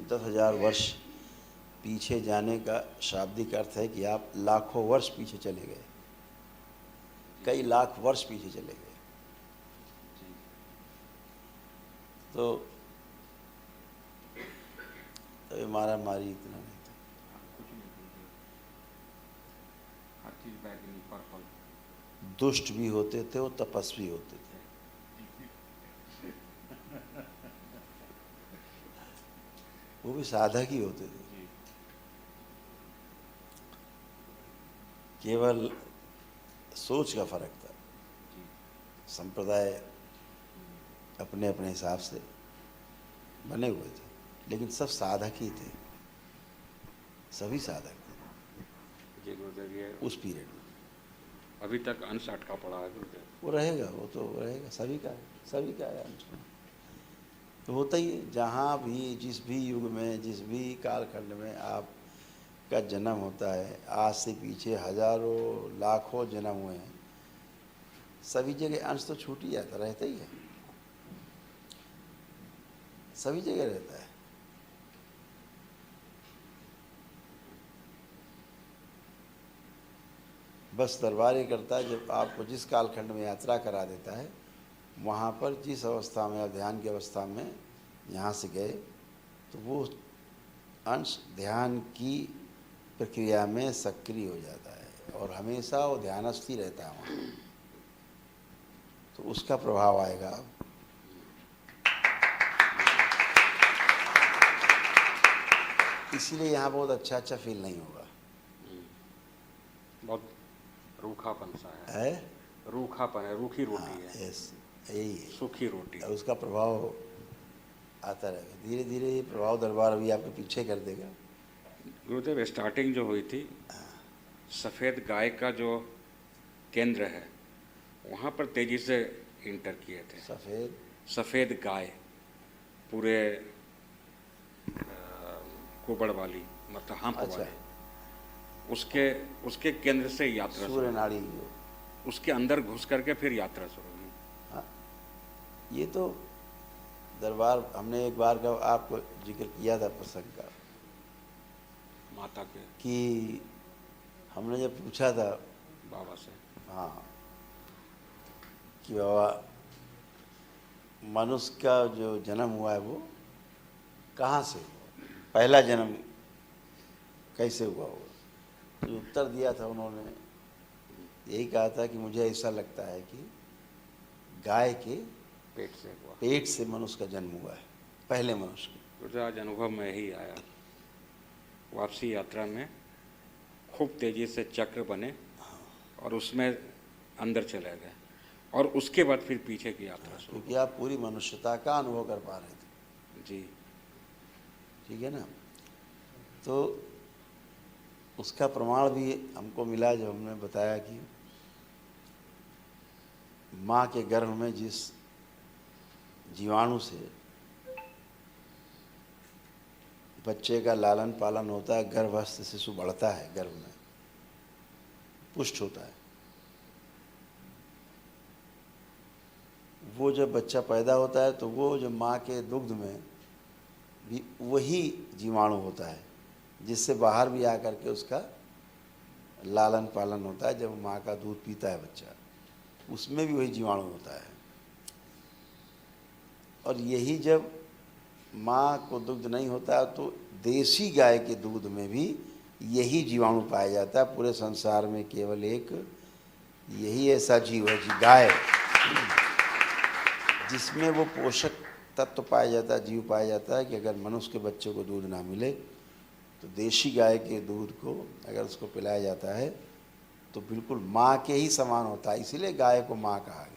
10,000 वर्ष पीछे जाने का शाब्दिक अर्थ है कि आप लाखों वर्ष पीछे चले गए, कई लाख वर्ष पीछे चले गए। तो मारा मारी इतना नहीं था। दुष्ट भी होते थे, वो तपस्वी होते थे। वो भी साधक ही होते थे। केवल सोच का फर्क था। संप्रदाय अपने अपने हिसाब से बने हुए थे, लेकिन सब साधक ही थे, सभी साधक थे। गुरुदेव ये उस पीरियड में अभी तक अंश अटका पड़ा है गुरुदेव। वो रहेगा, वो तो रहेगा, सभी का है अंश में। तो होता ही है, जहाँ भी जिस भी युग में जिस भी कालखंड में आपका जन्म होता है, आज से पीछे हजारों लाखों जन्म हुए हैं, सभी जगह अंश तो छूट ही जाता, रहता ही है, सभी जगह रहता है। बस दरबार ये करता है, जब आपको जिस कालखंड में यात्रा करा देता है, वहाँ पर जिस अवस्था में, ध्यान की अवस्था में यहाँ से गए, तो वो अंश ध्यान की प्रक्रिया में सक्रिय हो जाता है और हमेशा वो ध्यानस्थ ही रहता है वहाँ, तो उसका प्रभाव आएगा। इसीलिए यहाँ बहुत अच्छा फील नहीं होगा। बहुत रूखापन सा है, रूखापन है, रूखी रोटी है। यस, यही है, सूखी रोटी। उसका प्रभाव आता रहेगा। धीरे धीरे ये प्रभाव दरबार अभी आपके पीछे कर देगा। गुरुदेव स्टार्टिंग जो हुई थी, सफ़ेद गाय का जो केंद्र है, वहाँ पर तेजी से इंटर किए थे। सफ़ेद गाय पूरे कुबड़ वाली, मतलब हाँप वाली, उसके केंद्र से यात्रा, सूर्य नाड़ी, उसके अंदर घुस करके फिर यात्रा शुरू हुई। हाँ, ये तो दरबार हमने एक बार का आपको जिक्र किया था प्रसंग का, माता के, कि हमने जब पूछा था बाबा से, हाँ, कि बाबा मनुष्य का जो जन्म हुआ है वो कहाँ से हुआ, पहला जन्म कैसे हुआ होगा, तो उत्तर दिया था उन्होंने, यही कहा था कि मुझे ऐसा लगता है कि गाय के पेट से मनुष्य का जन्म हुआ है, पहले मनुष्य के। मुझे आज अनुभव में ही आया, वापसी यात्रा में खूब तेजी से चक्र बने और उसमें अंदर चले गए, और उसके बाद फिर पीछे की यात्रा शुरू। क्योंकि आप पूरी मनुष्यता का अनुभव कर पा रहे थे। जी, ठीक है ना। तो उसका प्रमाण भी हमको मिला जब हमने बताया कि माँ के गर्भ में जिस जीवाणु से बच्चे का लालन पालन होता है, गर्भस्थ शिशु बढ़ता है, गर्भ में पुष्ट होता है, वो जब बच्चा पैदा होता है तो वो जो माँ के दुग्ध में भी वही जीवाणु होता है, जिससे बाहर भी आकर के उसका लालन पालन होता है। जब माँ का दूध पीता है बच्चा, उसमें भी वही जीवाणु होता है। और यही जब माँ को दुग्ध नहीं होता तो देसी गाय के दूध में भी यही जीवाणु पाया जाता है। पूरे संसार में केवल एक यही ऐसा जीव है, गाय, जिसमें वो पोषक तत्व पाया जाता है, जीव पाया जाता है कि अगर मनुष्य के बच्चे को दूध ना मिले तो देशी गाय के दूध को अगर उसको पिलाया जाता है तो बिल्कुल माँ के ही समान होता है, इसीलिए गाय को माँ कहा गया।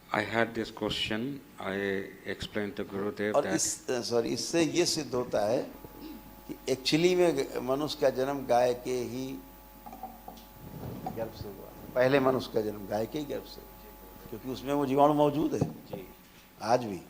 I had this question, I explained to Gurudev और that इससे ये सिद्ध होता है कि एक्चुअली में मनुष्य का जन्म गाय के ही गर्भ से हुआ, पहले मनुष्य का जन्म गाय के ही गर्भ से, क्योंकि उसमें वो जीवाणु मौजूद है आज भी।